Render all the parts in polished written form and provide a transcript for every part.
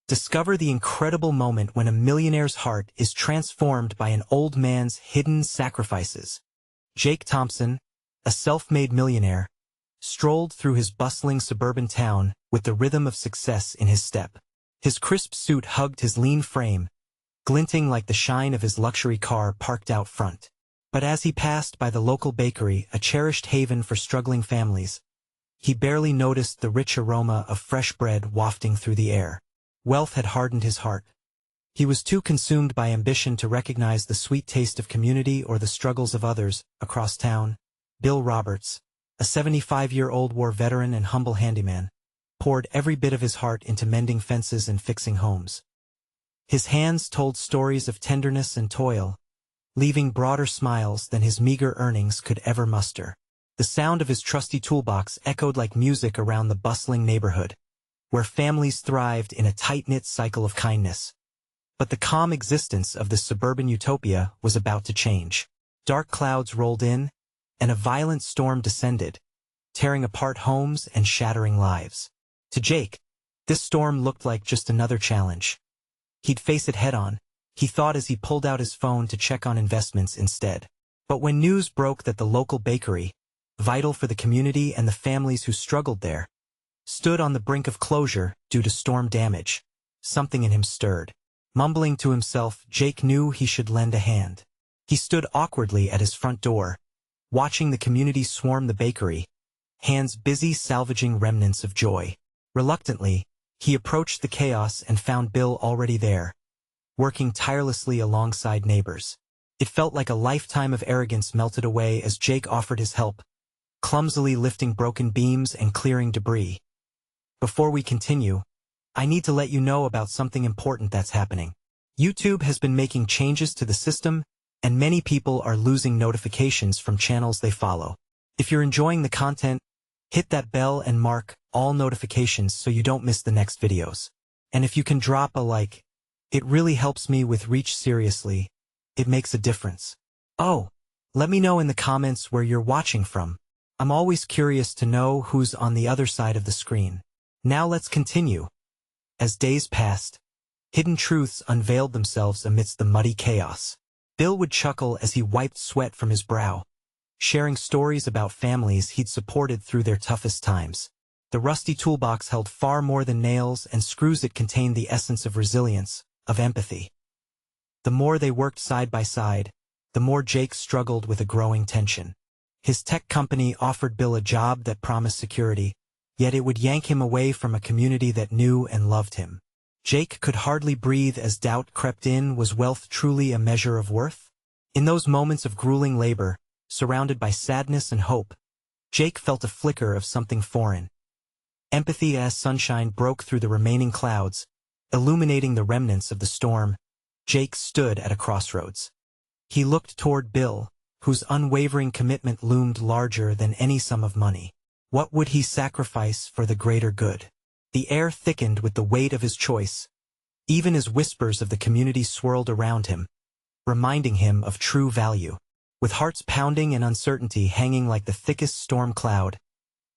Discover the incredible moment when a millionaire's heart is transformed by an old man's hidden sacrifices. Jake Thompson, a self-made millionaire, strolled through his bustling suburban town with the rhythm of success in his step. His crisp suit hugged his lean frame, glinting like the shine of his luxury car parked out front. But as he passed by the local bakery, a cherished haven for struggling families, he barely noticed the rich aroma of fresh bread wafting through the air. Wealth had hardened his heart. He was too consumed by ambition to recognize the sweet taste of community or the struggles of others. Across town, Bill Roberts, a 75-year-old war veteran and humble handyman, poured every bit of his heart into mending fences and fixing homes. His hands told stories of tenderness and toil, leaving broader smiles than his meager earnings could ever muster. The sound of his trusty toolbox echoed like music around the bustling neighborhood, where families thrived in a tight-knit cycle of kindness. But the calm existence of this suburban utopia was about to change. Dark clouds rolled in, and a violent storm descended, tearing apart homes and shattering lives. To Jake, this storm looked like just another challenge. He'd face it head-on, he thought as he pulled out his phone to check on investments instead. But when news broke that the local bakery, vital for the community and the families who struggled there, stood on the brink of closure due to storm damage, something in him stirred. Mumbling to himself, Jake knew he should lend a hand. He stood awkwardly at his front door, watching the community swarm the bakery, hands busy salvaging remnants of joy. Reluctantly, he approached the chaos and found Bill already there, working tirelessly alongside neighbors. It felt like a lifetime of arrogance melted away as Jake offered his help, clumsily lifting broken beams and clearing debris. Before we continue, I need to let you know about something important that's happening. YouTube has been making changes to the system, and many people are losing notifications from channels they follow. If you're enjoying the content, hit that bell and mark all notifications so you don't miss the next videos. And if you can drop a like, it really helps me with reach. Seriously, it makes a difference. Oh, let me know in the comments where you're watching from. I'm always curious to know who's on the other side of the screen. Now let's continue. As days passed, hidden truths unveiled themselves amidst the muddy chaos. Bill would chuckle as he wiped sweat from his brow, sharing stories about families he'd supported through their toughest times. The rusty toolbox held far more than nails and screws. It contained the essence of resilience, of empathy. The more they worked side by side, the more Jake struggled with a growing tension. His tech company offered Bill a job that promised security, yet it would yank him away from a community that knew and loved him. Jake could hardly breathe as doubt crept in. Was wealth truly a measure of worth? In those moments of grueling labor, surrounded by sadness and hope, Jake felt a flicker of something foreign. Empathy. As sunshine broke through the remaining clouds, illuminating the remnants of the storm, Jake stood at a crossroads. He looked toward Bill, whose unwavering commitment loomed larger than any sum of money. What would he sacrifice for the greater good? The air thickened with the weight of his choice, even as whispers of the community swirled around him, reminding him of true value. With hearts pounding and uncertainty hanging like the thickest storm cloud,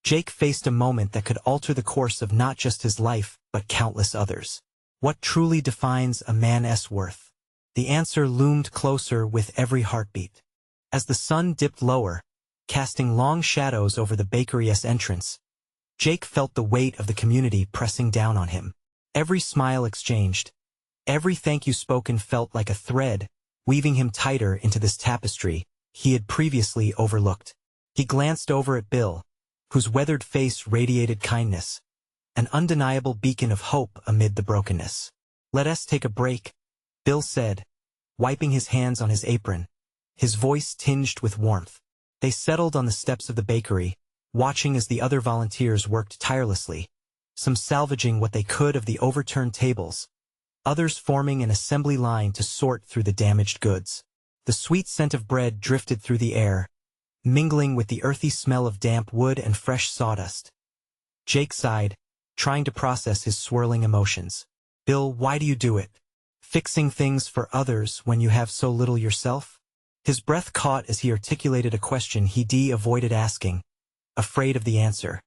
Jake faced a moment that could alter the course of not just his life, but countless others. What truly defines a man's worth? The answer loomed closer with every heartbeat. As the sun dipped lower, casting long shadows over the bakery's entrance, Jake felt the weight of the community pressing down on him. Every smile exchanged, every thank you spoken felt like a thread, weaving him tighter into this tapestry he had previously overlooked. He glanced over at Bill, whose weathered face radiated kindness, an undeniable beacon of hope amid the brokenness. "Let us take a break," Bill said, wiping his hands on his apron, his voice tinged with warmth. They settled on the steps of the bakery, watching as the other volunteers worked tirelessly, some salvaging what they could of the overturned tables, others forming an assembly line to sort through the damaged goods. The sweet scent of bread drifted through the air, mingling with the earthy smell of damp wood and fresh sawdust. Jake sighed, trying to process his swirling emotions. "Bill, why do you do it? Fixing things for others when you have so little yourself?" His breath caught as he articulated a question he'd avoided asking, afraid of the answer.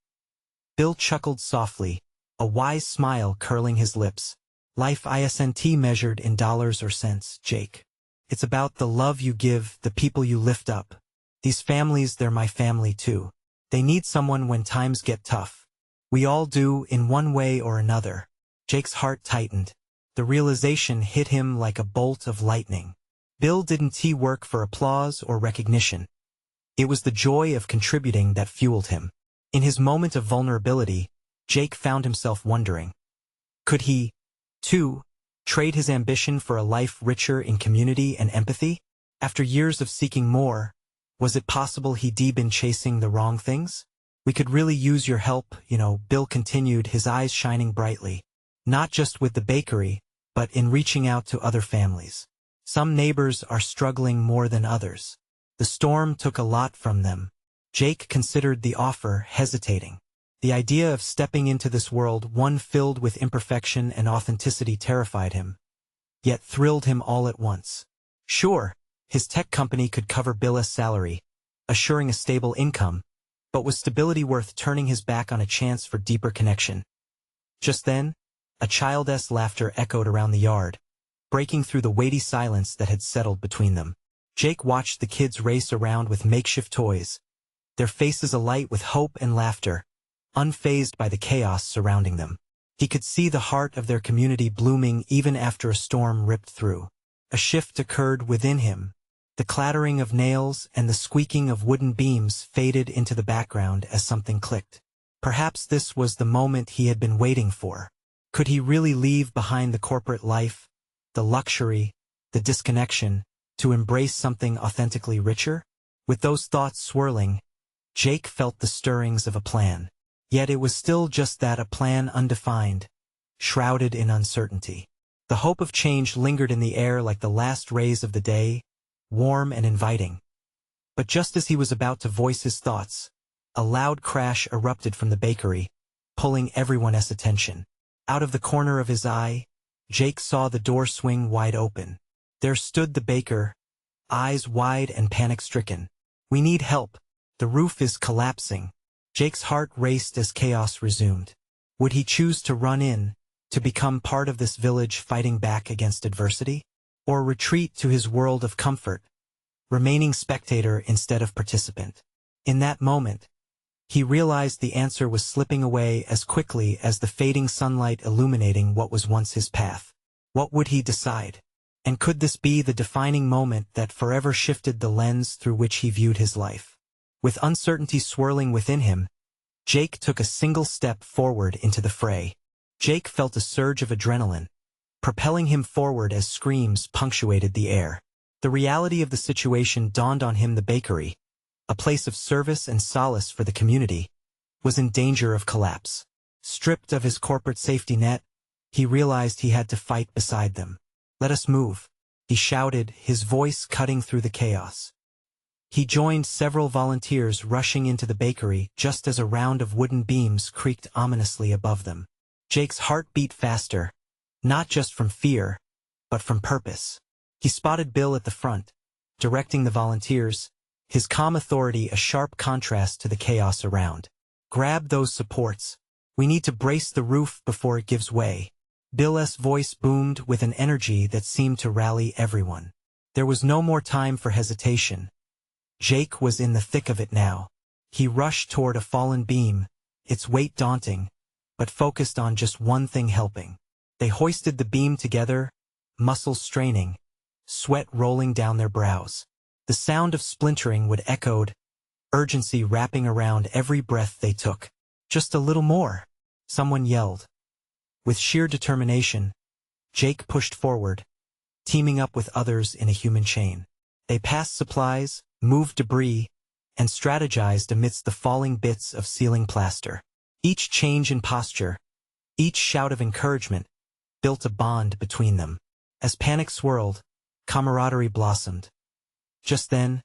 Bill chuckled softly, a wise smile curling his lips. Life isn't measured in dollars or cents, Jake. It's about the love you give, the people you lift up. These families, they're my family too. They need someone when times get tough. We all do, in one way or another. Jake's heart tightened. The realization hit him like a bolt of lightning. Bill didn't work for applause or recognition. It was the joy of contributing that fueled him. In his moment of vulnerability, Jake found himself wondering, could he, too, trade his ambition for a life richer in community and empathy? After years of seeking more, was it possible he'd been chasing the wrong things? We could really use your help, Bill continued, his eyes shining brightly. Not just with the bakery, but in reaching out to other families. Some neighbors are struggling more than others. The storm took a lot from them. Jake considered the offer, hesitating. The idea of stepping into this world, one filled with imperfection and authenticity, terrified him, yet thrilled him all at once. Sure, his tech company could cover Bill's salary, assuring a stable income, but was stability worth turning his back on a chance for deeper connection? Just then, a child's laughter echoed around the yard, breaking through the weighty silence that had settled between them. Jake watched the kids race around with makeshift toys, their faces alight with hope and laughter, unfazed by the chaos surrounding them. He could see the heart of their community blooming even after a storm ripped through. A shift occurred within him. The clattering of nails and the squeaking of wooden beams faded into the background as something clicked. Perhaps this was the moment he had been waiting for. Could he really leave behind the corporate life, the luxury, the disconnection, to embrace something authentically richer? With those thoughts swirling, Jake felt the stirrings of a plan. Yet it was still just that, a plan undefined, shrouded in uncertainty. The hope of change lingered in the air like the last rays of the day, warm and inviting. But just as he was about to voice his thoughts, a loud crash erupted from the bakery, pulling everyone's attention. Out of the corner of his eye, Jake saw the door swing wide open. There stood the baker, eyes wide and panic-stricken. "We need help. The roof is collapsing." Jake's heart raced as chaos resumed. Would he choose to run in, to become part of this village fighting back against adversity? Or retreat to his world of comfort, remaining spectator instead of participant? In that moment, he realized the answer was slipping away as quickly as the fading sunlight illuminating what was once his path. What would he decide? And could this be the defining moment that forever shifted the lens through which he viewed his life? With uncertainty swirling within him, Jake took a single step forward into the fray. Jake felt a surge of adrenaline, propelling him forward as screams punctuated the air. The reality of the situation dawned on him. The bakery, a place of service and solace for the community, was in danger of collapse. Stripped of his corporate safety net, he realized he had to fight beside them. "Let us move," he shouted, his voice cutting through the chaos. He joined several volunteers rushing into the bakery just as a round of wooden beams creaked ominously above them. Jake's heart beat faster, not just from fear, but from purpose. He spotted Bill at the front, directing the volunteers, his calm authority a sharp contrast to the chaos around. "Grab those supports. We need to brace the roof before it gives way." Bill's voice boomed with an energy that seemed to rally everyone. There was no more time for hesitation. Jake was in the thick of it now. He rushed toward a fallen beam, its weight daunting, but focused on just one thing: helping. They hoisted the beam together, muscles straining, sweat rolling down their brows. The sound of splintering would echoed, urgency wrapping around every breath they took. "Just a little more," someone yelled. With sheer determination, Jake pushed forward, teaming up with others in a human chain. They passed supplies, moved debris, and strategized amidst the falling bits of ceiling plaster. Each change in posture, each shout of encouragement, built a bond between them. As panic swirled, camaraderie blossomed. Just then,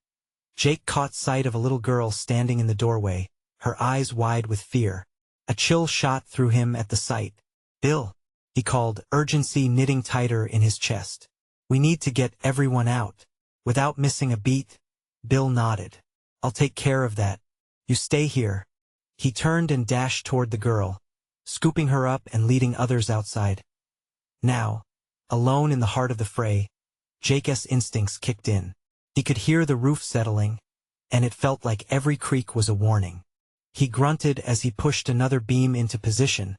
Jake caught sight of a little girl standing in the doorway, her eyes wide with fear. A chill shot through him at the sight. "Bill," he called, urgency knitting tighter in his chest. "We need to get everyone out." Without missing a beat, Bill nodded. "I'll take care of that. You stay here." He turned and dashed toward the girl, scooping her up and leading others outside. Now, alone in the heart of the fray, Jake's instincts kicked in. He could hear the roof settling, and it felt like every creak was a warning. He grunted as he pushed another beam into position,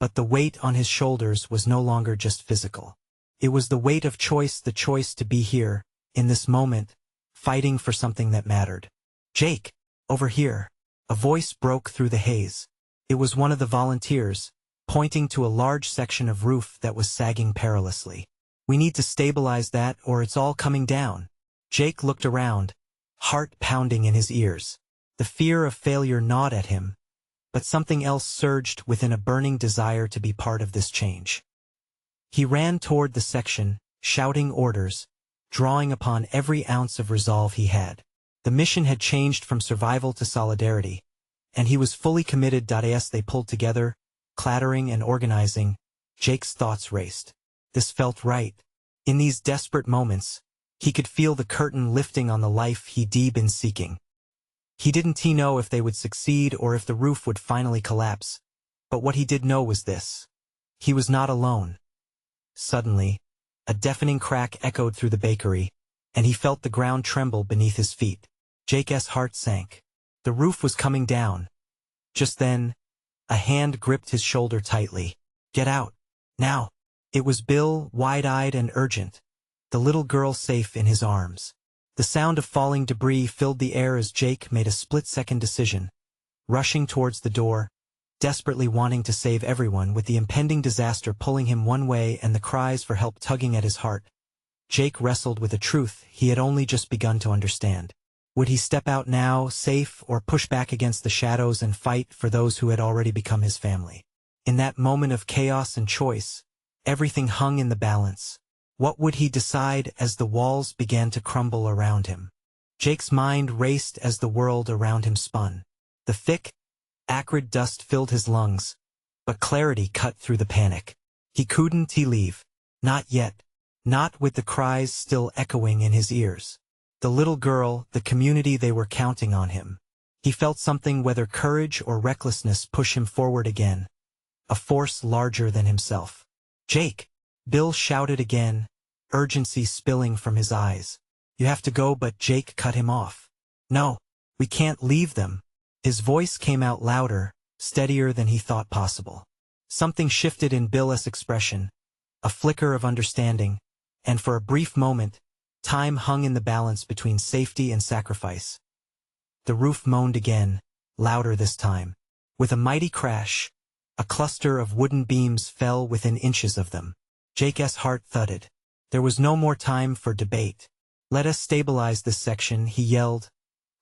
but the weight on his shoulders was no longer just physical. It was the weight of choice, the choice to be here, in this moment, fighting for something that mattered. "Jake, over here." A voice broke through the haze. It was one of the volunteers, pointing to a large section of roof that was sagging perilously. "We need to stabilize that or it's all coming down." Jake looked around, heart pounding in his ears. The fear of failure gnawed at him, but something else surged within a burning desire to be part of this change. He ran toward the section, shouting orders, drawing upon every ounce of resolve he had. The mission had changed from survival to solidarity, and he was fully committed. As they pulled together, clattering and organizing, Jake's thoughts raced. This felt right. In these desperate moments, he could feel the curtain lifting on the life he'd been seeking. He didn't know if they would succeed or if the roof would finally collapse, but what he did know was this: he was not alone. Suddenly, a deafening crack echoed through the bakery, and he felt the ground tremble beneath his feet. Jake's heart sank. The roof was coming down. Just then, a hand gripped his shoulder tightly. "Get out, now." It was Bill, wide-eyed and urgent, the little girl safe in his arms. The sound of falling debris filled the air as Jake made a split-second decision, rushing towards the door, desperately wanting to save everyone, with the impending disaster pulling him one way and the cries for help tugging at his heart. Jake wrestled with a truth he had only just begun to understand. Would he step out now, safe, or push back against the shadows and fight for those who had already become his family? In that moment of chaos and choice, everything hung in the balance. What would he decide as the walls began to crumble around him? Jake's mind raced as the world around him spun. The thick, acrid dust filled his lungs, but clarity cut through the panic. He couldn't leave. Not yet. Not with the cries still echoing in his ears. The little girl, the community, they were counting on him. He felt something, whether courage or recklessness, push him forward again. A force larger than himself. "Jake!" Bill shouted again, urgency spilling from his eyes. "You have to go," but Jake cut him off. "No, we can't leave them." His voice came out louder, steadier than he thought possible. Something shifted in Bill's expression, a flicker of understanding, and for a brief moment, time hung in the balance between safety and sacrifice. The roof moaned again, louder this time. With a mighty crash, a cluster of wooden beams fell within inches of them. Jake's heart thudded. There was no more time for debate. "Let us stabilize this section," he yelled,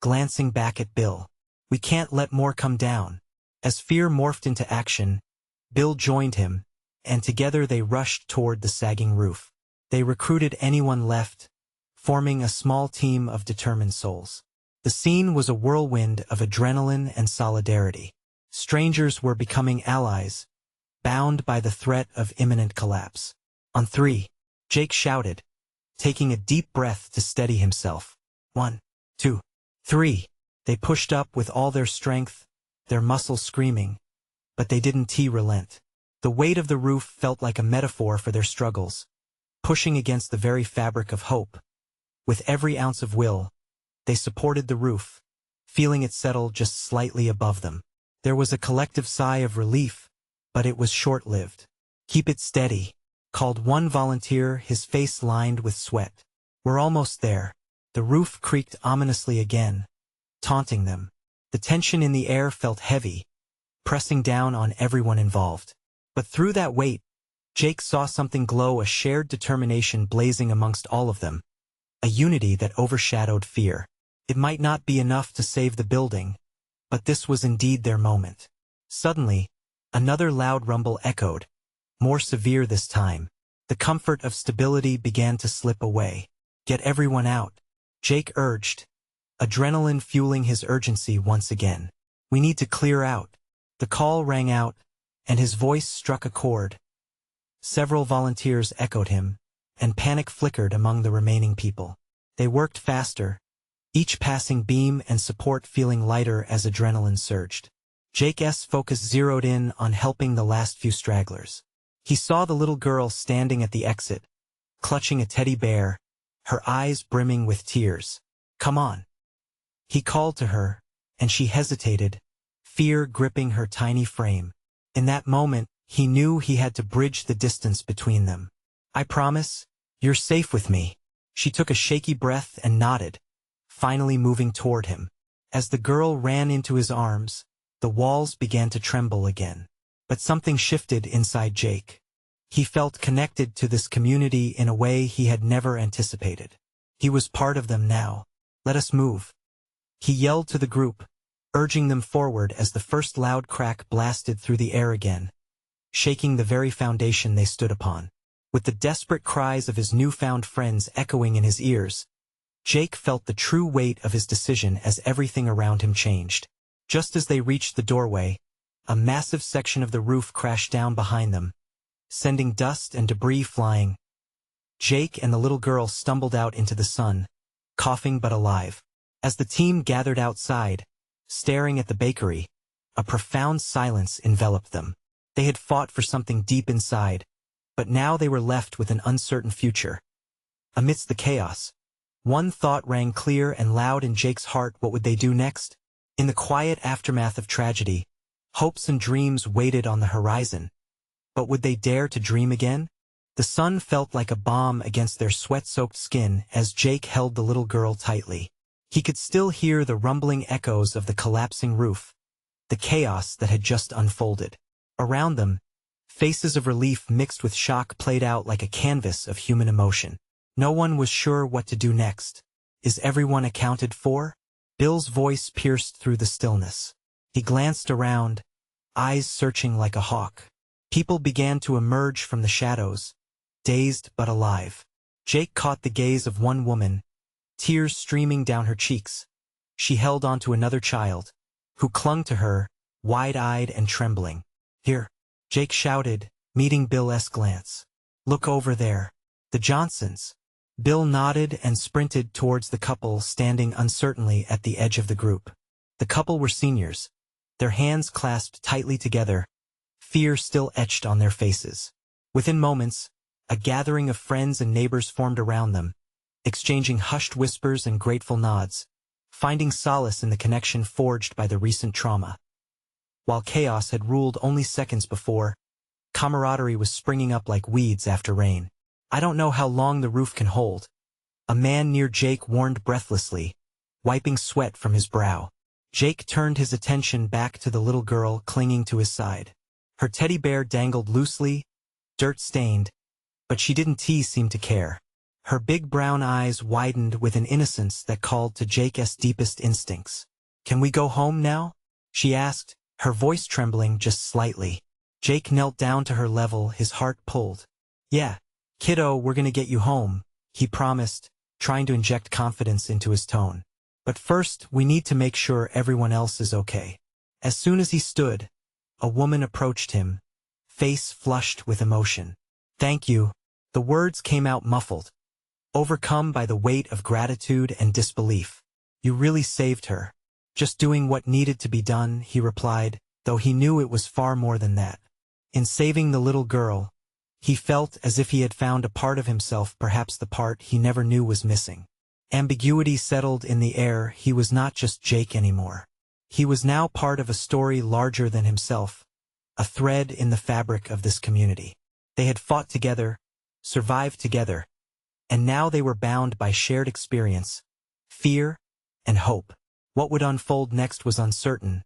glancing back at Bill. "We can't let more come down." As fear morphed into action, Bill joined him, and together they rushed toward the sagging roof. They recruited anyone left, forming a small team of determined souls. The scene was a whirlwind of adrenaline and solidarity. Strangers were becoming allies, bound by the threat of imminent collapse. "On three," Jake shouted, taking a deep breath to steady himself. "1, 2, 3. They pushed up with all their strength, their muscles screaming, but they didn't relent. The weight of the roof felt like a metaphor for their struggles, pushing against the very fabric of hope. With every ounce of will, they supported the roof, feeling it settle just slightly above them. There was a collective sigh of relief, but it was short-lived. "Keep it steady," called one volunteer, his face lined with sweat. "We're almost there." The roof creaked ominously again, taunting them. The tension in the air felt heavy, pressing down on everyone involved. But through that weight, Jake saw something glow, a shared determination blazing amongst all of them, a unity that overshadowed fear. It might not be enough to save the building, but this was indeed their moment. Suddenly, another loud rumble echoed, more severe this time. The comfort of stability began to slip away. "Get everyone out," Jake urged, adrenaline fueling his urgency once again. "We need to clear out." The call rang out, and his voice struck a chord. Several volunteers echoed him, and panic flickered among the remaining people. They worked faster, each passing beam and support feeling lighter as adrenaline surged. Jake's focus zeroed in on helping the last few stragglers. He saw the little girl standing at the exit, clutching a teddy bear, her eyes brimming with tears. "Come on." He called to her, and she hesitated, fear gripping her tiny frame. In that moment, he knew he had to bridge the distance between them. "I promise, you're safe with me." She took a shaky breath and nodded, finally moving toward him. As the girl ran into his arms, the walls began to tremble again. But something shifted inside Jake. He felt connected to this community in a way he had never anticipated. He was part of them now. "Let us move." He yelled to the group, urging them forward as the first loud crack blasted through the air again, shaking the very foundation they stood upon. With the desperate cries of his newfound friends echoing in his ears, Jake felt the true weight of his decision as everything around him changed. Just as they reached the doorway, a massive section of the roof crashed down behind them, sending dust and debris flying. Jake and the little girl stumbled out into the sun, coughing but alive. As the team gathered outside, staring at the bakery, a profound silence enveloped them. They had fought for something deep inside, but now they were left with an uncertain future. Amidst the chaos, one thought rang clear and loud in Jake's heart: what would they do next? In the quiet aftermath of tragedy, hopes and dreams waited on the horizon. But would they dare to dream again? The sun felt like a balm against their sweat-soaked skin as Jake held the little girl tightly. He could still hear the rumbling echoes of the collapsing roof, the chaos that had just unfolded. Around them, faces of relief mixed with shock played out like a canvas of human emotion. No one was sure what to do next. Is everyone accounted for? Bill's voice pierced through the stillness. He glanced around, eyes searching like a hawk. People began to emerge from the shadows, dazed but alive. Jake caught the gaze of one woman, tears streaming down her cheeks. She held onto another child, who clung to her, wide-eyed and trembling. "Here," Jake shouted, meeting Bill's glance. "Look over there. The Johnsons." Bill nodded and sprinted towards the couple standing uncertainly at the edge of the group. The couple were seniors, their hands clasped tightly together, fear still etched on their faces. Within moments, a gathering of friends and neighbors formed around them, exchanging hushed whispers and grateful nods, finding solace in the connection forged by the recent trauma. While chaos had ruled only seconds before, camaraderie was springing up like weeds after rain. "I don't know how long the roof can hold," a man near Jake warned breathlessly, wiping sweat from his brow. Jake turned his attention back to the little girl clinging to his side. Her teddy bear dangled loosely, dirt-stained, but she didn't seem to care. Her big brown eyes widened with an innocence that called to Jake's deepest instincts. "Can we go home now?" she asked, her voice trembling just slightly. Jake knelt down to her level, his heart pulled. "Yeah, kiddo, we're gonna get you home," he promised, trying to inject confidence into his tone. "But first, we need to make sure everyone else is okay." As soon as he stood, a woman approached him, face flushed with emotion. "Thank you." The words came out muffled, overcome by the weight of gratitude and disbelief. "You really saved her." "Just doing what needed to be done," he replied, though he knew it was far more than that. In saving the little girl, he felt as if he had found a part of himself, perhaps the part he never knew was missing. Ambiguity settled in the air. He was not just Jake anymore. He was now part of a story larger than himself, a thread in the fabric of this community. They had fought together, survived together, and now they were bound by shared experience, fear, and hope. What would unfold next was uncertain,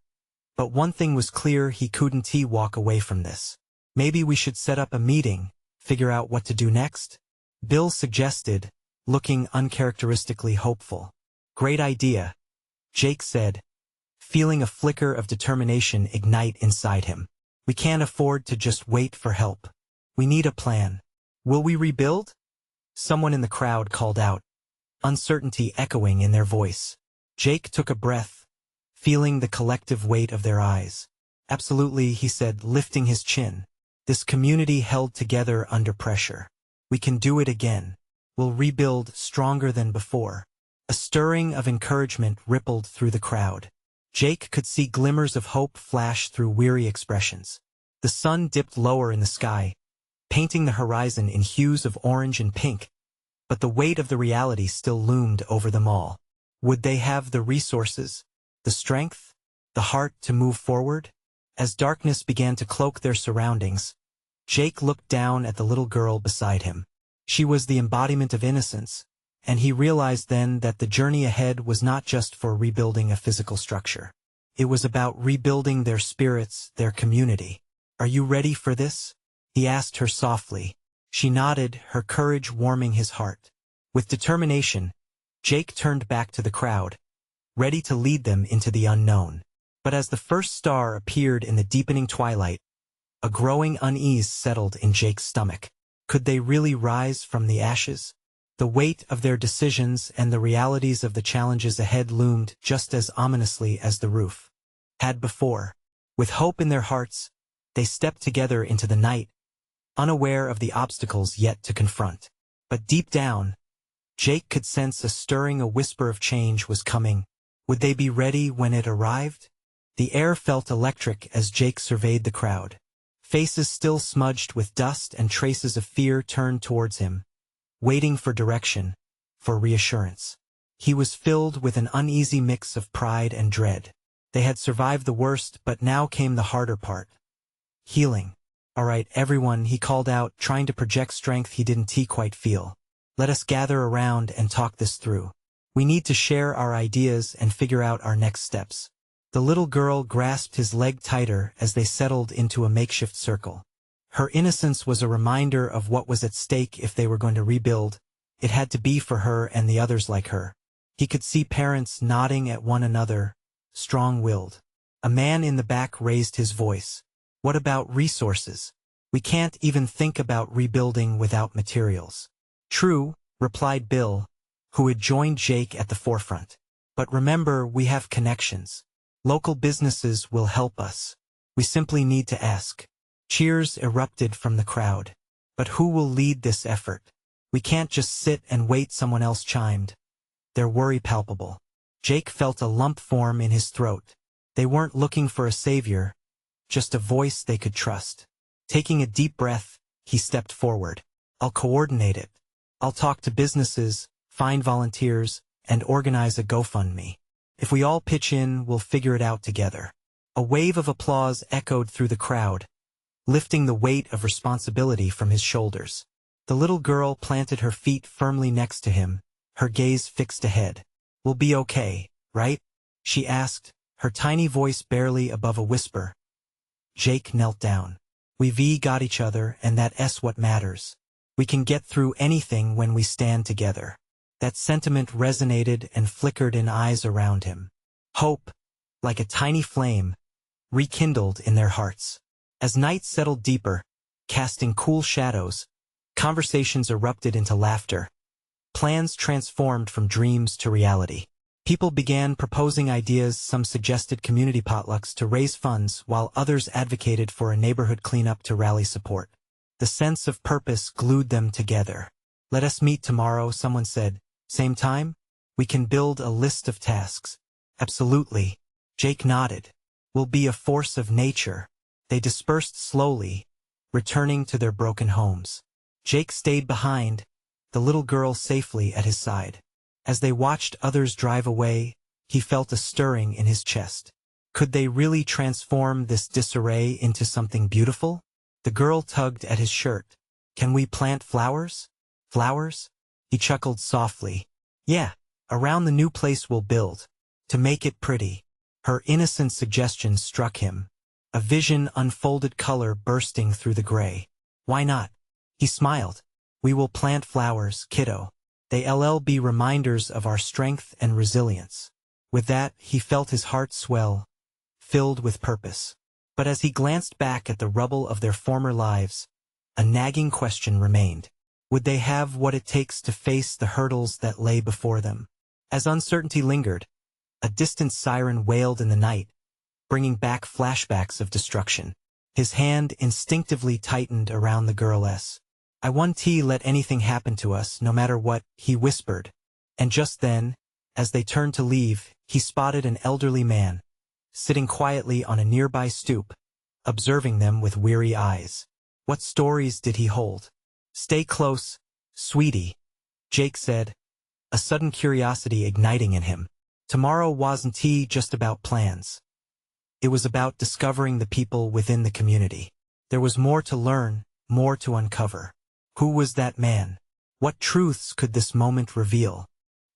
but one thing was clear: he couldn't walk away from this. "Maybe we should set up a meeting, figure out what to do next?" Bill suggested, looking uncharacteristically hopeful. "Great idea," Jake said, feeling a flicker of determination ignite inside him. "We can't afford to just wait for help. We need a plan." "Will we rebuild?" someone in the crowd called out, uncertainty echoing in their voice. Jake took a breath, feeling the collective weight of their eyes. "Absolutely," he said, lifting his chin. "This community held together under pressure. We can do it again. We'll rebuild stronger than before." A stirring of encouragement rippled through the crowd. Jake could see glimmers of hope flash through weary expressions. The sun dipped lower in the sky, painting the horizon in hues of orange and pink, but the weight of the reality still loomed over them all. Would they have the resources, the strength, the heart to move forward? As darkness began to cloak their surroundings, Jake looked down at the little girl beside him. She was the embodiment of innocence, and he realized then that the journey ahead was not just for rebuilding a physical structure. It was about rebuilding their spirits, their community. "Are you ready for this?" he asked her softly. She nodded, her courage warming his heart. With determination, Jake turned back to the crowd, ready to lead them into the unknown. But as the first star appeared in the deepening twilight, a growing unease settled in Jake's stomach. Could they really rise from the ashes? The weight of their decisions and the realities of the challenges ahead loomed just as ominously as the roof had before. With hope in their hearts, they stepped together into the night, unaware of the obstacles yet to confront. But deep down, Jake could sense a whisper of change was coming. Would they be ready when it arrived? The air felt electric as Jake surveyed the crowd. Faces still smudged with dust and traces of fear turned towards him, waiting for direction, for reassurance. He was filled with an uneasy mix of pride and dread. They had survived the worst, but now came the harder part. Healing. "All right, everyone," he called out, trying to project strength he didn't quite feel. "Let us gather around and talk this through. We need to share our ideas and figure out our next steps." The little girl grasped his leg tighter as they settled into a makeshift circle. Her innocence was a reminder of what was at stake if they were going to rebuild. It had to be for her and the others like her. He could see parents nodding at one another, strong-willed. A man in the back raised his voice. "What about resources? We can't even think about rebuilding without materials." "True," replied Bill, who had joined Jake at the forefront. "But remember, we have connections. Local businesses will help us. We simply need to ask." Cheers erupted from the crowd. "But who will lead this effort? We can't just sit and wait," someone else chimed, their worry palpable. Jake felt a lump form in his throat. They weren't looking for a savior, just a voice they could trust. Taking a deep breath, he stepped forward. "I'll coordinate it. I'll talk to businesses, find volunteers, and organize a GoFundMe. If we all pitch in, we'll figure it out together." A wave of applause echoed through the crowd, lifting the weight of responsibility from his shoulders. The little girl planted her feet firmly next to him, her gaze fixed ahead. "We'll be okay, right?" she asked, her tiny voice barely above a whisper. Jake knelt down. "We've got each other, and that's what matters. We can get through anything when we stand together." That sentiment resonated and flickered in eyes around him. Hope, like a tiny flame, rekindled in their hearts. As night settled deeper, casting cool shadows, conversations erupted into laughter. Plans transformed from dreams to reality. People began proposing ideas, some suggested community potlucks to raise funds, while others advocated for a neighborhood cleanup to rally support. The sense of purpose glued them together. "Let us meet tomorrow," someone said. "Same time? We can build a list of tasks." "Absolutely." Jake nodded. "We'll be a force of nature." They dispersed slowly, returning to their broken homes. Jake stayed behind, the little girl safely at his side. As they watched others drive away, he felt a stirring in his chest. Could they really transform this disarray into something beautiful? The girl tugged at his shirt. "Can we plant flowers?" "Flowers?" He chuckled softly. "Yeah, around the new place we'll build. To make it pretty." Her innocent suggestion struck him. A vision unfolded, color bursting through the gray. "Why not?" He smiled. "We will plant flowers, kiddo. They'll be reminders of our strength and resilience." With that, he felt his heart swell, filled with purpose. But as he glanced back at the rubble of their former lives, a nagging question remained. Would they have what it takes to face the hurdles that lay before them? As uncertainty lingered, a distant siren wailed in the night, bringing back flashbacks of destruction. His hand instinctively tightened around the girl's. "I won't let anything happen to us, no matter what," he whispered. And just then, as they turned to leave, he spotted an elderly man, sitting quietly on a nearby stoop, observing them with weary eyes. What stories did he hold? Stay close, sweetie, Jake said, a sudden curiosity igniting in him. Tomorrow wasn't just about plans. It was about discovering the people within the community. There was more to learn, more to uncover. Who was that man? What truths could this moment reveal?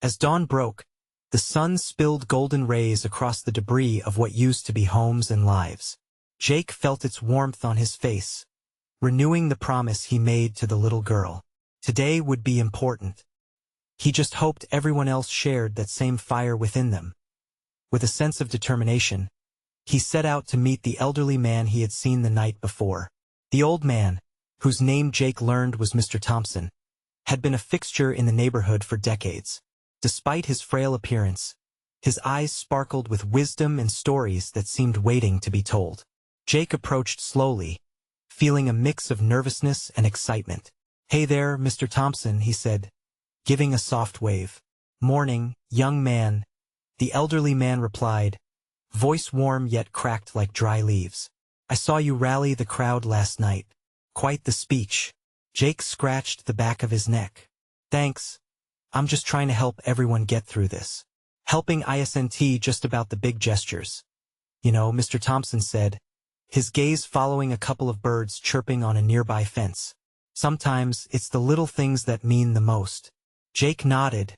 As dawn broke, the sun spilled golden rays across the debris of what used to be homes and lives. Jake felt its warmth on his face, renewing the promise he made to the little girl. Today would be important. He just hoped everyone else shared that same fire within them. With a sense of determination, he set out to meet the elderly man he had seen the night before. The old man, whose name Jake learned was Mr. Thompson, had been a fixture in the neighborhood for decades. Despite his frail appearance, his eyes sparkled with wisdom and stories that seemed waiting to be told. Jake approached slowly, feeling a mix of nervousness and excitement. "Hey there, Mr. Thompson," he said, giving a soft wave. "Morning, young man," the elderly man replied, voice warm yet cracked like dry leaves. "I saw you rally the crowd last night. Quite the speech." Jake scratched the back of his neck. "Thanks. I'm just trying to help everyone get through this. Helping isn't just about the big gestures. You know," Mr. Thompson said, his gaze following a couple of birds chirping on a nearby fence. "Sometimes it's the little things that mean the most." Jake nodded,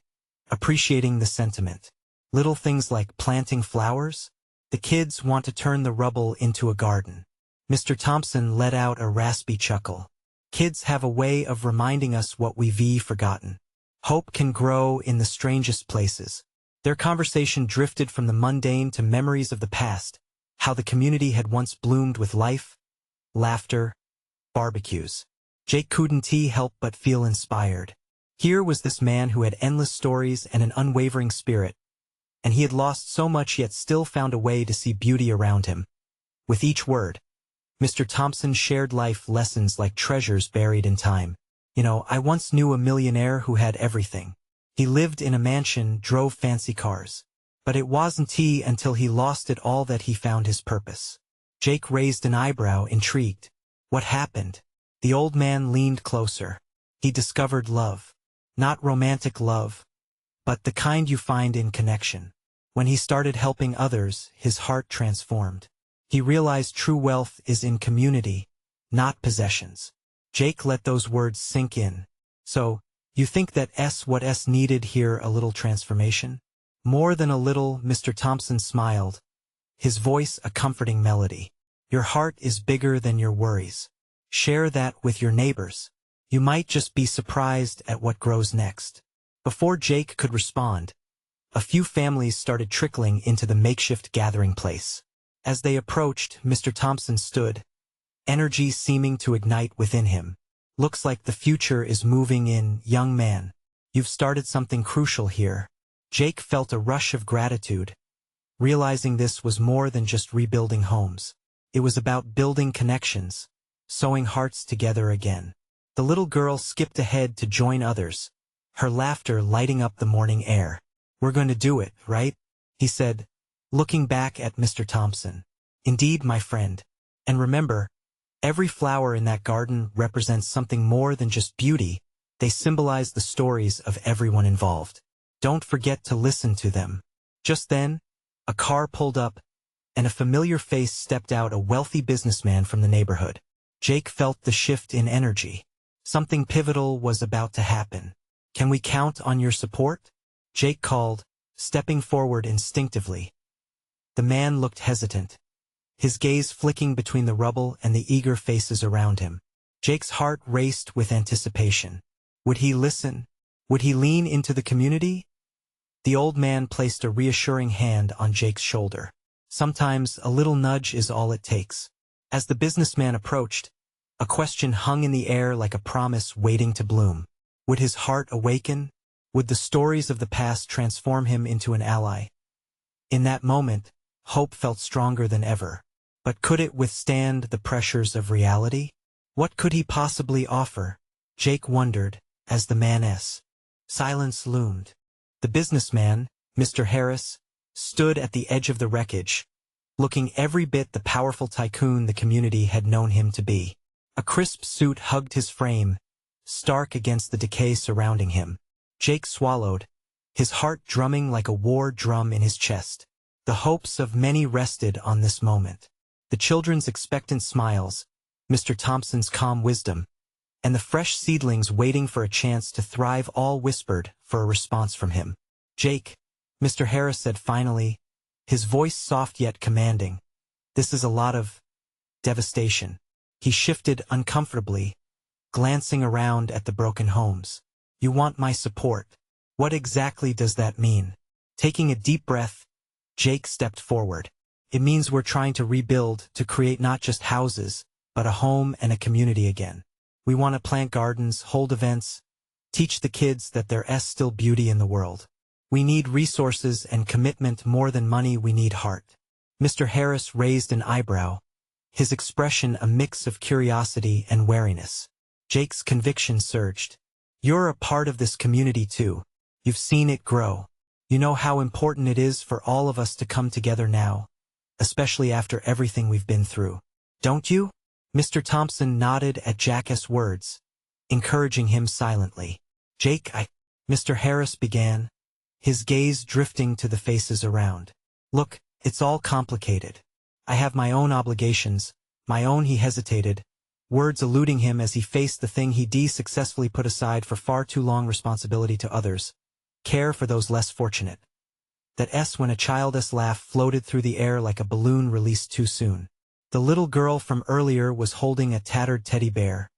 appreciating the sentiment. Little things like planting flowers? The kids want to turn the rubble into a garden. Mr. Thompson let out a raspy chuckle. Kids have a way of reminding us what we've forgotten. Hope can grow in the strangest places. Their conversation drifted from the mundane to memories of the past, how the community had once bloomed with life, laughter, barbecues. Jake couldn't help but feel inspired. Here was this man who had endless stories and an unwavering spirit, and he had lost so much yet still found a way to see beauty around him. With each word, Mr. Thompson shared life lessons like treasures buried in time. "You know, I once knew a millionaire who had everything. He lived in a mansion, drove fancy cars. But it wasn't until he lost it all that he found his purpose." Jake raised an eyebrow, intrigued. "What happened?" The old man leaned closer. "He discovered love. Not romantic love, but the kind you find in connection. When he started helping others, his heart transformed. He realized true wealth is in community, not possessions." Jake let those words sink in. "So, you think that what needed here a little transformation?" "More than a little," Mr. Thompson smiled, his voice a comforting melody. "Your heart is bigger than your worries. Share that with your neighbors. You might just be surprised at what grows next." Before Jake could respond, a few families started trickling into the makeshift gathering place. As they approached, Mr. Thompson stood, energy seeming to ignite within him. "Looks like the future is moving in, young man. You've started something crucial here." Jake felt a rush of gratitude, realizing this was more than just rebuilding homes. It was about building connections, sewing hearts together again. The little girl skipped ahead to join others, her laughter lighting up the morning air. "We're going to do it, right?" he said, looking back at Mr. Thompson. "Indeed, my friend. And remember, every flower in that garden represents something more than just beauty. They symbolize the stories of everyone involved. Don't forget to listen to them." Just then, a car pulled up, and a familiar face stepped out, a wealthy businessman from the neighborhood. Jake felt the shift in energy. Something pivotal was about to happen. "Can we count on your support?" Jake called, stepping forward instinctively. The man looked hesitant, his gaze flicking between the rubble and the eager faces around him. Jake's heart raced with anticipation. Would he listen? Would he lean into the community? The old man placed a reassuring hand on Jake's shoulder. Sometimes a little nudge is all it takes. As the businessman approached, a question hung in the air like a promise waiting to bloom. Would his heart awaken? Would the stories of the past transform him into an ally? In that moment, hope felt stronger than ever. But could it withstand the pressures of reality? What could he possibly offer? Jake wondered, as the man's silence loomed. The businessman, Mr. Harris, stood at the edge of the wreckage, looking every bit the powerful tycoon the community had known him to be. A crisp suit hugged his frame, stark against the decay surrounding him. Jake swallowed, his heart drumming like a war drum in his chest. The hopes of many rested on this moment. The children's expectant smiles, Mr. Thompson's calm wisdom, and the fresh seedlings waiting for a chance to thrive all whispered for a response from him. "Jake," Mr. Harris said finally, his voice soft yet commanding, "this is a lot of devastation." He shifted uncomfortably, glancing around at the broken homes. "You want my support. What exactly does that mean?" Taking a deep breath, Jake stepped forward. "It means we're trying to rebuild, to create not just houses, but a home and a community again. We want to plant gardens, hold events, teach the kids that there's still beauty in the world. We need resources and commitment more than money, we need heart." Mr. Harris raised an eyebrow, his expression a mix of curiosity and wariness. Jake's conviction surged. "You're a part of this community too. You've seen it grow. You know how important it is for all of us to come together now, especially after everything we've been through. Don't you?" Mr. Thompson nodded at Jack's words, encouraging him silently. "Jake, Mr. Harris began, his gaze drifting to the faces around. "Look, it's all complicated. I have my own obligations, my own." He hesitated, words eluding him as he faced the thing he'd successfully put aside for far too long: responsibility to others, care for those less fortunate. That when a child's laugh floated through the air like a balloon released too soon. The little girl from earlier was holding a tattered teddy bear,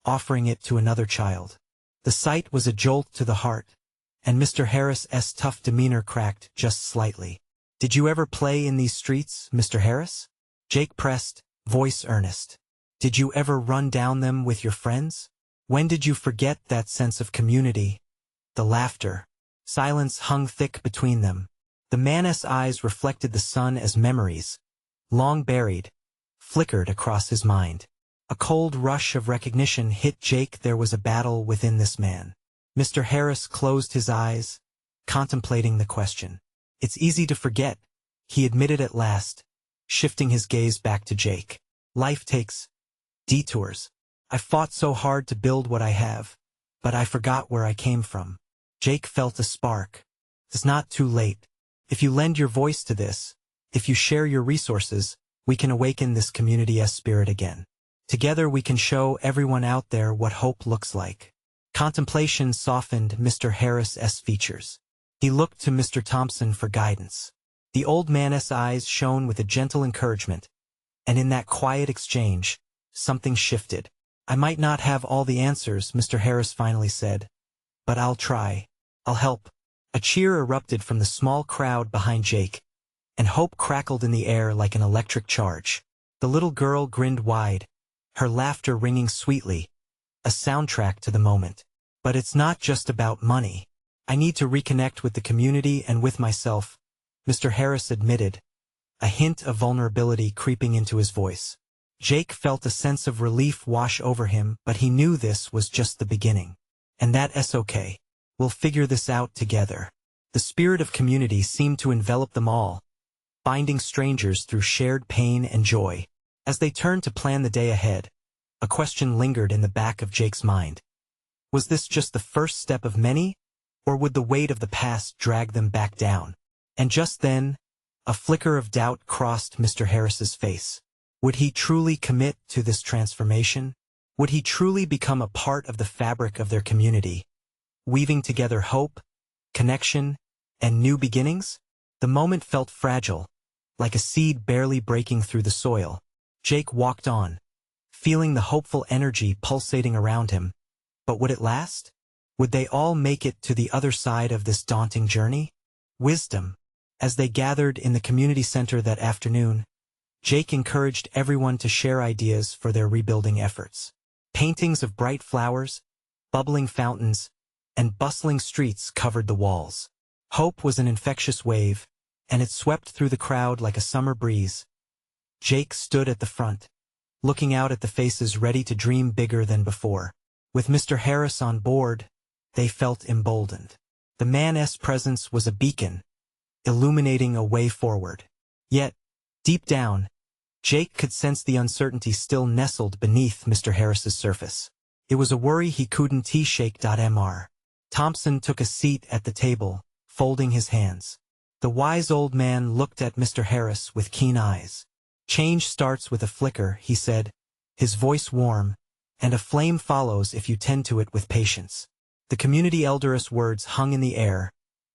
offering it to another child. The sight was a jolt to the heart, and Mr. Harris's tough demeanor cracked just slightly. "Did you ever play in these streets, Mr. Harris?" Jake pressed, voice earnest. "Did you ever run down them with your friends? When did you forget that sense of community?" The laughter. Silence hung thick between them. The man's eyes reflected the sun as memories, long buried, flickered across his mind. A cold rush of recognition hit Jake. There was a battle within this man. Mr. Harris closed his eyes, contemplating the question. "It's easy to forget," he admitted at last, shifting his gaze back to Jake. "Life takes detours. I fought so hard to build what I have, but I forgot where I came from." Jake felt a spark. "It's not too late. If you lend your voice to this, if you share your resources, we can awaken this community's spirit again. Together we can show everyone out there what hope looks like." Contemplation softened Mr. Harris's features. He looked to Mr. Thompson for guidance. The old man's eyes shone with a gentle encouragement, and in that quiet exchange, something shifted. "I might not have all the answers," Mr. Harris finally said, "but I'll try. I'll help." A cheer erupted from the small crowd behind Jake, and hope crackled in the air like an electric charge. The little girl grinned wide, her laughter ringing sweetly, a soundtrack to the moment. "But it's not just about money. I need to reconnect with the community and with myself," Mr. Harris admitted, a hint of vulnerability creeping into his voice. Jake felt a sense of relief wash over him, but he knew this was just the beginning. "And that's okay. We'll figure this out together." The spirit of community seemed to envelop them all, binding strangers through shared pain and joy. As they turned to plan the day ahead, a question lingered in the back of Jake's mind. Was this just the first step of many, or would the weight of the past drag them back down? And just then, a flicker of doubt crossed Mr. Harris's face. Would he truly commit to this transformation? Would he truly become a part of the fabric of their community, weaving together hope, connection, and new beginnings? The moment felt fragile, like a seed barely breaking through the soil. Jake walked on, feeling the hopeful energy pulsating around him. But would it last? Would they all make it to the other side of this daunting journey? Wisdom. As they gathered in the community center that afternoon, Jake encouraged everyone to share ideas for their rebuilding efforts. Paintings of bright flowers, bubbling fountains, and bustling streets covered the walls. Hope was an infectious wave, and it swept through the crowd like a summer breeze. Jake stood at the front, looking out at the faces ready to dream bigger than before. With Mr. Harris on board, they felt emboldened. The man's presence was a beacon, illuminating a way forward. Yet, deep down, Jake could sense the uncertainty still nestled beneath Mr. Harris's surface. It was a worry he couldn't shake. Mr. Thompson took a seat at the table, folding his hands. The wise old man looked at Mr. Harris with keen eyes. Change starts with a flicker, he said, his voice warm, and a flame follows if you tend to it with patience. The community elder's words hung in the air,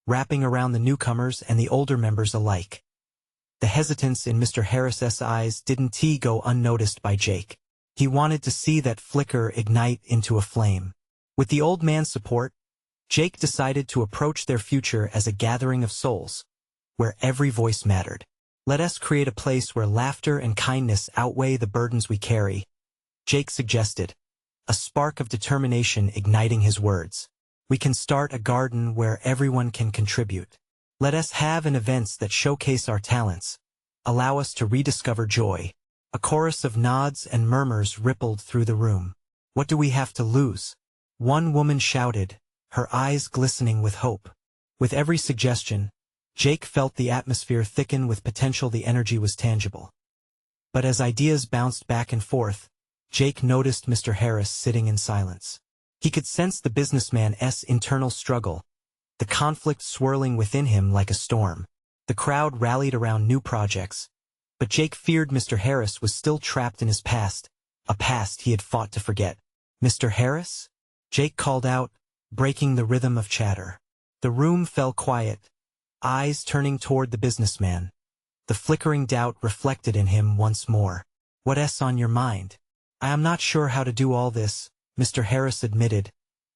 wrapping around the newcomers and the older members alike. The hesitance in Mr. Harris's eyes didn't go unnoticed by Jake. He wanted to see that flicker ignite into a flame. With the old man's support, Jake decided to approach their future as a gathering of souls, where every voice mattered. Let us create a place where laughter and kindness outweigh the burdens we carry, Jake suggested, a spark of determination igniting his words. We can start a garden where everyone can contribute. Let us have an events that showcase our talents, allow us to rediscover joy. A chorus of nods and murmurs rippled through the room. What do we have to lose? One woman shouted, her eyes glistening with hope. With every suggestion, Jake felt the atmosphere thicken with potential. The energy was tangible. But as ideas bounced back and forth, Jake noticed Mr. Harris sitting in silence. He could sense the businessman's internal struggle, the conflict swirling within him like a storm. The crowd rallied around new projects, but Jake feared Mr. Harris was still trapped in his past, a past he had fought to forget. Mr. Harris? Jake called out, breaking the rhythm of chatter. The room fell quiet, eyes turning toward the businessman. The flickering doubt reflected in him once more. What's on your mind? I am not sure how to do all this, Mr. Harris admitted,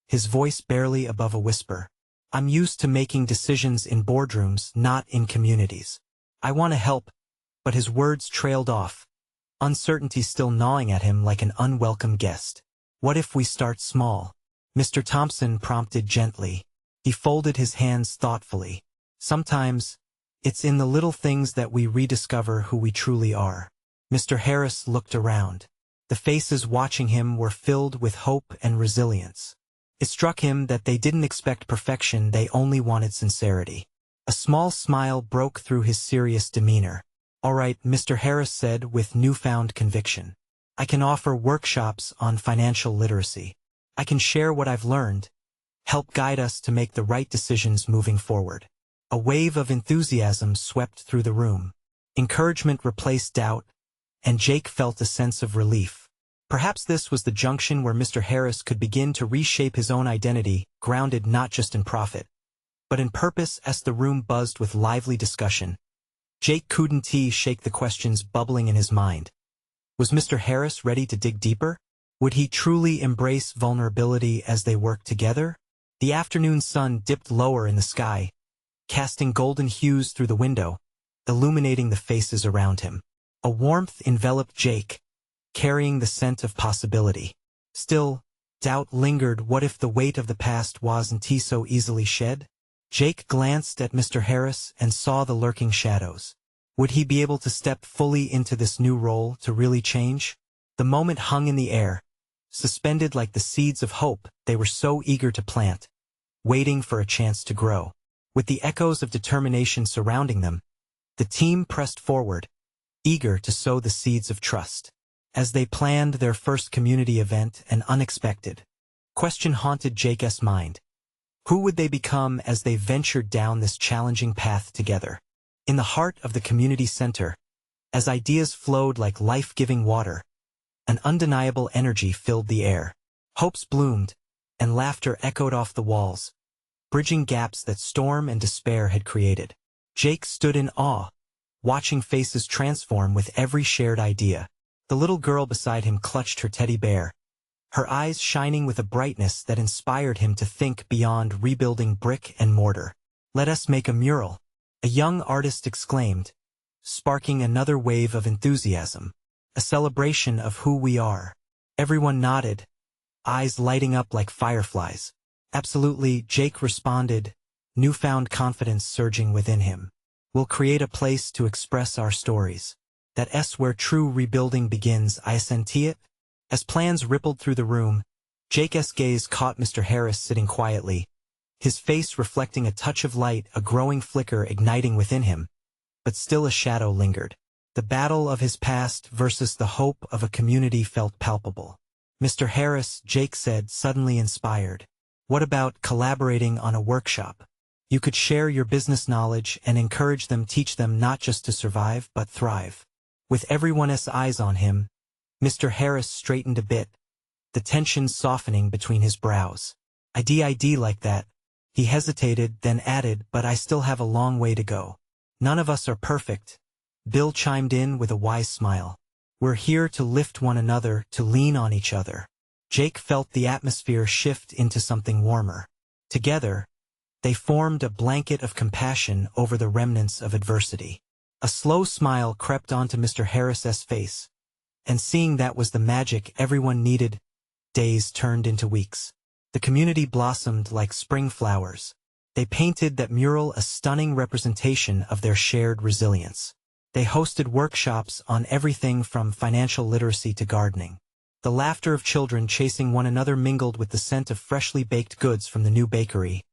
his voice barely above a whisper. I'm used to making decisions in boardrooms, not in communities. I want to help, but his words trailed off, uncertainty still gnawing at him like an unwelcome guest. What if we start small? Mr. Thompson prompted gently. He folded his hands thoughtfully. Sometimes, it's in the little things that we rediscover who we truly are. Mr. Harris looked around. The faces watching him were filled with hope and resilience. It struck him that they didn't expect perfection, they only wanted sincerity. A small smile broke through his serious demeanor. All right, Mr. Harris said with newfound conviction. I can offer workshops on financial literacy. I can share what I've learned, help guide us to make the right decisions moving forward. A wave of enthusiasm swept through the room. Encouragement replaced doubt, and Jake felt a sense of relief. Perhaps this was the junction where Mr. Harris could begin to reshape his own identity, grounded not just in profit, but in purpose. As the room buzzed with lively discussion, Jake couldn't shake the questions bubbling in his mind. Was Mr. Harris ready to dig deeper? Would he truly embrace vulnerability as they worked together? The afternoon sun dipped lower in the sky, casting golden hues through the window, illuminating the faces around him. A warmth enveloped Jake, carrying the scent of possibility. Still, doubt lingered. What if the weight of the past wasn't so easily shed? Jake glanced at Mr. Harris and saw the lurking shadows. Would he be able to step fully into this new role to really change? The moment hung in the air, suspended like the seeds of hope they were so eager to plant, waiting for a chance to grow. With the echoes of determination surrounding them, the team pressed forward, eager to sow the seeds of trust. As they planned their first community event, an unexpected question haunted Jake's mind. Who would they become as they ventured down this challenging path together? In the heart of the community center, as ideas flowed like life-giving water, an undeniable energy filled the air. Hopes bloomed, and laughter echoed off the walls, bridging gaps that storm and despair had created. Jake stood in awe, watching faces transform with every shared idea. The little girl beside him clutched her teddy bear, her eyes shining with a brightness that inspired him to think beyond rebuilding brick and mortar. Let us make a mural, a young artist exclaimed, sparking another wave of enthusiasm. A celebration of who we are. Everyone nodded, eyes lighting up like fireflies. Absolutely, Jake responded, newfound confidence surging within him. We'll create a place to express our stories. That's where true rebuilding begins. I senti it. As plans rippled through the room, Jake's gaze caught Mr. Harris sitting quietly, his face reflecting a touch of light, a growing flicker igniting within him. But still a shadow lingered. The battle of his past versus the hope of a community felt palpable. "Mr. Harris," Jake said, suddenly inspired. "What about collaborating on a workshop? You could share your business knowledge and encourage them, teach them not just to survive, but thrive." With everyone's eyes on him, Mr. Harris straightened a bit, the tension softening between his brows. "ID like that." He hesitated, then added, "But I still have a long way to go." "None of us are perfect," Bill chimed in with a wise smile. "We're here to lift one another, to lean on each other." Jake felt the atmosphere shift into something warmer. Together, they formed a blanket of compassion over the remnants of adversity. A slow smile crept onto Mr. Harris's face, and seeing that was the magic everyone needed, days turned into weeks. The community blossomed like spring flowers. They painted that mural a stunning representation of their shared resilience. They hosted workshops on everything from financial literacy to gardening. The laughter of children chasing one another mingled with the scent of freshly baked goods from the new bakery,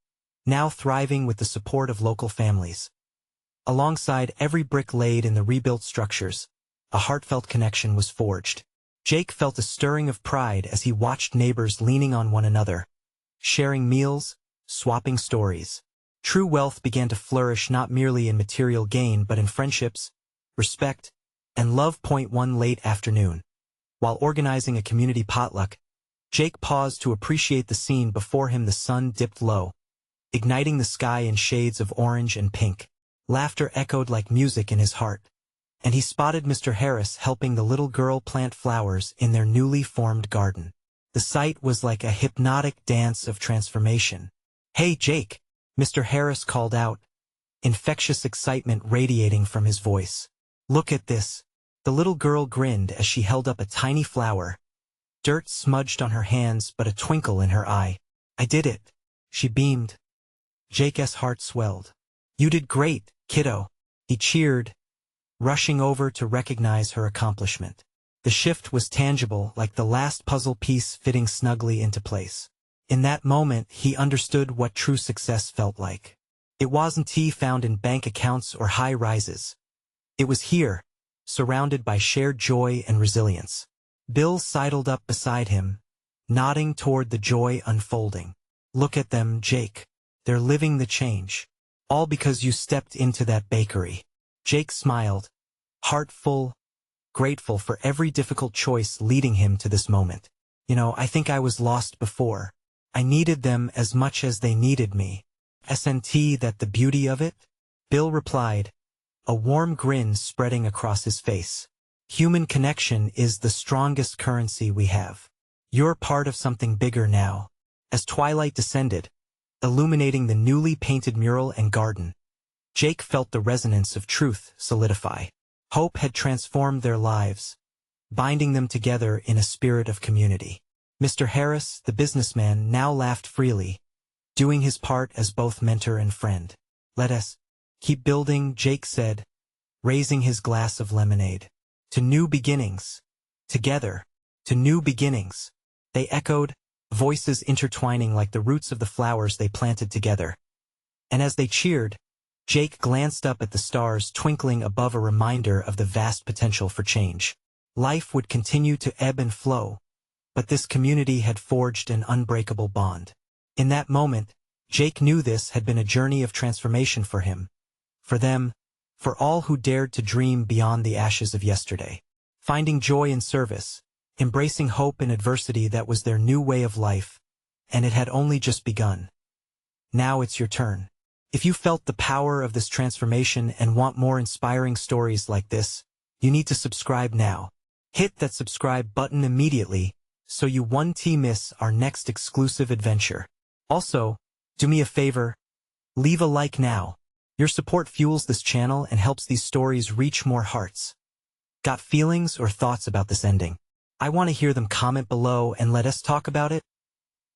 now thriving with the support of local families. Alongside every brick laid in the rebuilt structures, a heartfelt connection was forged. Jake felt a stirring of pride as he watched neighbors leaning on one another, sharing meals, swapping stories. True wealth began to flourish not merely in material gain but in friendships, respect, and love. One late afternoon, while organizing a community potluck, Jake paused to appreciate the scene before him. The sun dipped low, igniting the sky in shades of orange and pink. Laughter echoed like music in his heart, and he spotted Mr. Harris helping the little girl plant flowers in their newly formed garden. The sight was like a hypnotic dance of transformation. "Hey, Jake," Mr. Harris called out, infectious excitement radiating from his voice. "Look at this." The little girl grinned as she held up a tiny flower, dirt smudged on her hands but a twinkle in her eye. "I did it," she beamed. Jake's heart swelled. "You did great, kiddo," he cheered, rushing over to recognize her accomplishment. The shift was tangible, like the last puzzle piece fitting snugly into place. In that moment, he understood what true success felt like. It wasn't found in bank accounts or high rises. It was here, surrounded by shared joy and resilience. Bill sidled up beside him, nodding toward the joy unfolding. "Look at them, Jake. They're living the change. All because you stepped into that bakery." Jake smiled, heart full, grateful for every difficult choice leading him to this moment. I think I was lost before. I needed them as much as they needed me. Isn't that the beauty of it?" Bill replied, a warm grin spreading across his face. "Human connection is the strongest currency we have. You're part of something bigger now." As twilight descended, illuminating the newly painted mural and garden, Jake felt the resonance of truth solidify. Hope had transformed their lives, binding them together in a spirit of community. Mr. Harris, the businessman, now laughed freely, doing his part as both mentor and friend. "Let us keep building," Jake said, raising his glass of lemonade. "To new beginnings. Together. To new beginnings." They echoed, voices intertwining like the roots of the flowers they planted together. And as they cheered, Jake glanced up at the stars twinkling above, a reminder of the vast potential for change. Life would continue to ebb and flow, but this community had forged an unbreakable bond. In that moment, Jake knew this had been a journey of transformation for him, for them, for all who dared to dream beyond the ashes of yesterday. Finding joy in service, embracing hope in adversity, that was their new way of life, and it had only just begun. Now it's your turn. If you felt the power of this transformation and want more inspiring stories like this, you need to subscribe now. Hit that subscribe button immediately so you won't miss our next exclusive adventure. Also, do me a favor, leave a like now. Your support fuels this channel and helps these stories reach more hearts. Got feelings or thoughts about this ending? I want to hear them. Comment below and let us talk about it.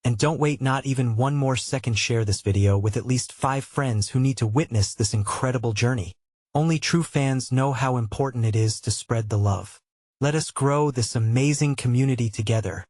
And don't wait not even one more second. Share this video with at least 5 friends who need to witness this incredible journey. Only true fans know how important it is to spread the love. Let us grow this amazing community together.